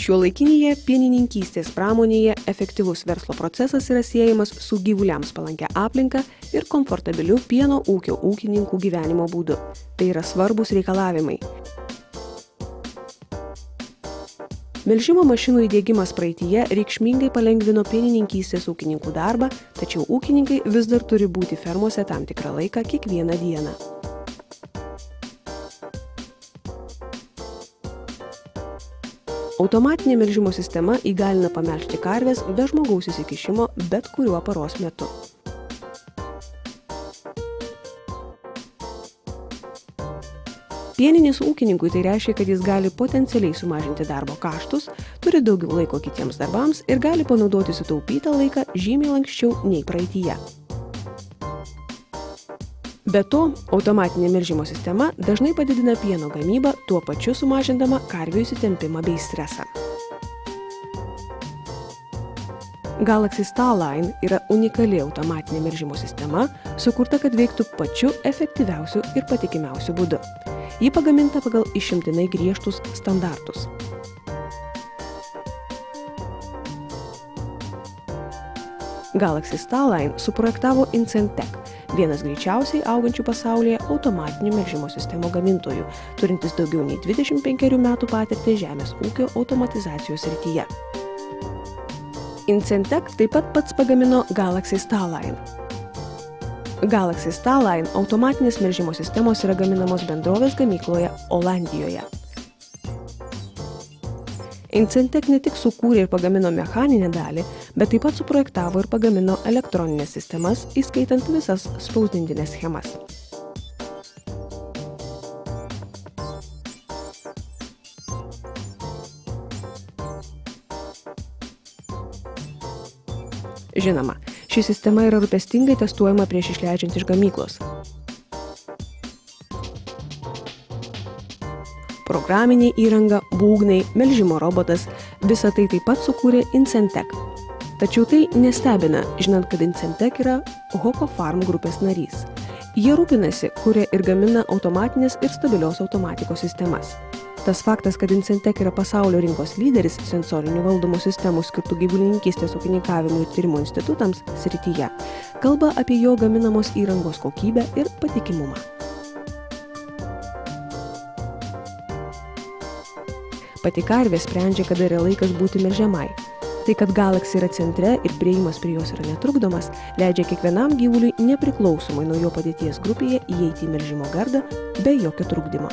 Šiuolaikinėje pienininkystės pramonėje efektyvus verslo procesas yra siejamas su gyvuliams palankia aplinka ir komfortabiliu pieno ūkio ūkininkų gyvenimo būdu. Tai yra svarbus reikalavimai. Melžimo mašinų įdiegimas praeityje reikšmingai palengvino pienininkystės ūkininkų darbą, tačiau ūkininkai vis dar turi būti fermose tam tikrą laiką kiekvieną dieną. Automatinė melžimo sistema įgalina pamelžti karves be žmogaus įsikišimo bet kuriuo paros metu. Pieninis ūkininkui tai reiškia, kad jis gali potencialiai sumažinti darbo kaštus, turi daugiau laiko kitiems darbams ir gali panaudoti sutaupytą laiką žymiai lanksčiau nei praeityje. Be to, automatinė melžimo sistema dažnai padidina pieno gamybą, tuo pačiu sumažindama karvių įsitempimą bei stresą. Galaxy Starline yra unikali automatinė melžimo sistema, sukurta, kad veiktų pačiu efektyviausiu ir patikimiausiu būdu. Ji pagaminta pagal išimtinai griežtus standartus. Galaxy Starline suprojektavo Incentec, vienas greičiausiai augančių pasaulyje automatinių melžimo sistemų gamintojų, turintis daugiau nei 25 metų patirtį žemės ūkio automatizacijos srityje. Incentec taip pat pats pagamino Galaxy Starline. Galaxy Starline automatinės melžimo sistemos yra gaminamos bendrovės gamykloje Olandijoje. Incentec ne tik sukūrė ir pagamino mechaninę dalį, bet taip pat suprojektavo ir pagamino elektroninės sistemas, įskaitant visas spausdintinės schemas. Žinoma, ši sistema yra rūpestingai testuojama prieš išleidžiant iš gamyklos. Programinė įranga, būgnai, melžimo robotas – visa tai taip pat sukūrė Incentec. Tačiau tai nestebina, žinant, kad Incentec yra Hoko Farm grupės narys. Jie rūpinasi, kuria ir gamina automatinės ir stabilios automatikos sistemas. Tas faktas, kad Incentec yra pasaulio rinkos lyderis sensorinių valdomų sistemų skirtų gyvulininkystės ūkininkavimo ir tyrimo institutams srityje, kalba apie jo gaminamos įrangos kokybę ir patikimumą. Pati karvė sprendžia, kada yra laikas būti melžiamai. Tai, kad Galaxy yra centre ir priėjimas prie jos yra netrukdomas, leidžia kiekvienam gyvuliui nepriklausomai nuo jo padėties grupėje įeiti į melžimo gardą be jokio trukdymo.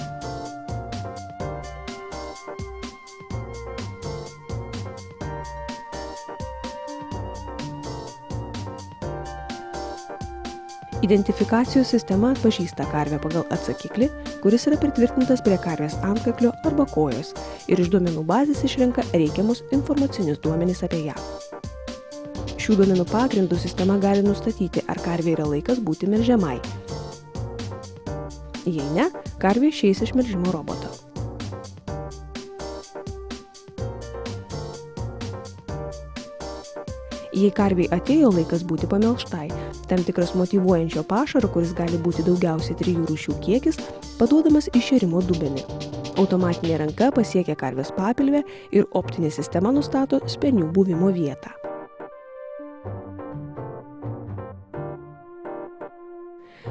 Identifikacijos sistema atpažįsta karvę pagal atsakiklį, kuris yra pritvirtintas prie karvės antkaklio arba kojos ir iš duomenų bazės išrenka reikiamus informacinius duomenis apie ją. Šių duomenų pagrindų sistema gali nustatyti, ar karvė yra laikas būti melžiamai. Jei ne, karvė išeis iš melžimo roboto. Jei karvei atėjo laikas būti pamelžtai, tam tikras motyvuojančio pašaro, kuris gali būti daugiausiai 3 rūšių kiekis, paduodamas į šėrimo dubenį. Automatinė ranka pasiekia karvės papilvę ir optinė sistema nustato spenių buvimo vietą.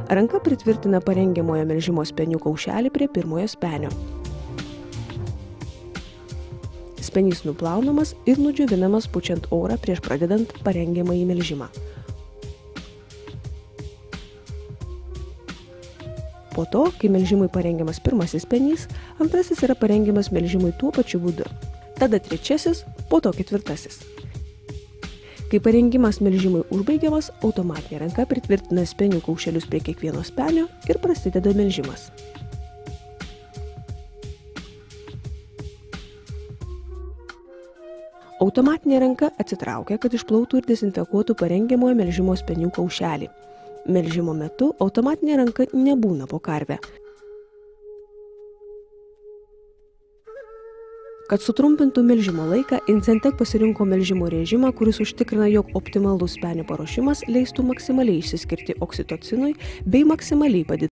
Ranka pritvirtina parengiamojo melžimo spenių kaušelį prie pirmojo spenio. Spenys nuplaunamas ir nudžiovinamas pučiant orą prieš pradedant parengiamąjį melžimą. Po to, kai melžimui parengiamas pirmasis spenys, antrasis yra parengiamas melžimui tuo pačiu būdu. Tada trečiasis, po to ketvirtasis. Kai parengimas melžimui užbaigiamas, automatinė ranka pritvirtina spenių kaušelius prie kiekvieno spenio ir prasideda melžimas. Automatinė ranka atsitraukia, kad išplautų ir dezinfekuotų parengiamojo melžimo spenių kaušelį. Melžimo metu automatinė ranka nebūna po karvę. Kad sutrumpintų melžimo laiką, Incentec pasirinko melžimo režimą, kuris užtikrina, jog optimalus spenių paruošimas leistų maksimaliai išsiskirti oksitocinui bei maksimaliai padidinti